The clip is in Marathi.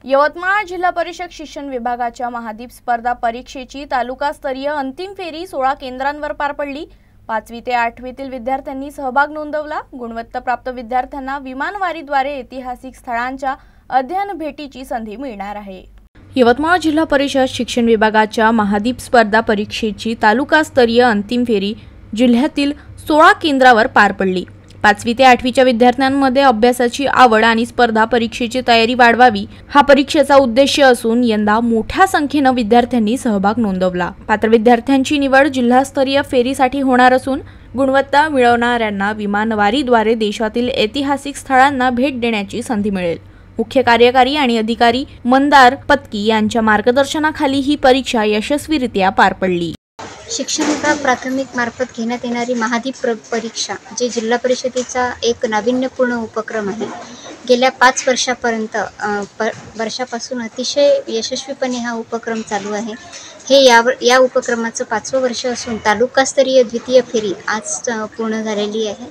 यवतमाळ जिल्हा परिषद शिक्षण विभागाच्या महादीप स्पर्धा परीक्षेची तालुकास्तरीय अंतिम फेरी 16 केंद्रांवर पार पडली। 5वी ते 8वीतील विद्यार्थ्यांनी सहभाग नोंदवला। गुणवत्ताप्राप्त विद्यार्थ्यांना विमानवारीद्वारे ऐतिहासिक स्थळांच्या अध्ययन भेटीची संधी मिळणार आहे। यवतमाळ जिल्हा परिषद शिक्षण विभागाच्या महादीप स्पर्धा परीक्षेची तालुकास्तरीय अंतिम फेरी जिल्ह्यातील 16 केंद्रावर पार पडली। 5वी ते 8वीच्या विद्यार्थ्यांमध्ये अभ्यासाची आवड आणि स्पर्धा परीक्षेची तयारी वाढवावी हा परीक्षेचा उद्देश असून यंदा मोठ्या संख्येने विद्यार्थ्यांनी सहभाग नोंदवला। पात्र विद्यार्थ्यांची निवड जिल्हास्तरीय फेरीसाठी होणार असून गुणवत्ता मिळवणाऱ्यांना विमानवारीद्वारे देशातील ऐतिहासिक स्थळांना भेट देण्याची संधी मिळेल। मुख्य कार्यकारी आणि अधिकारी मंदार पत्की यांच्या मार्गदर्शनाखाली ही परीक्षा यशस्वीरित्या पार पडली। शिक्षण विभाग प्राथमिक मार्फत घेण्यात येणारी महादीप परीक्षा जे जिल्हा परिषदेचा एक नाविन्यपूर्ण उपक्रम आहे। गेल्या 5 वर्षापासून अतिशय यशस्वीपणे हा उपक्रम चालू आहे। हे या उपक्रमाचं 5वं वर्ष असून तालुकास्तरीय द्वितीय फेरी आज पूर्ण झालेली आहे।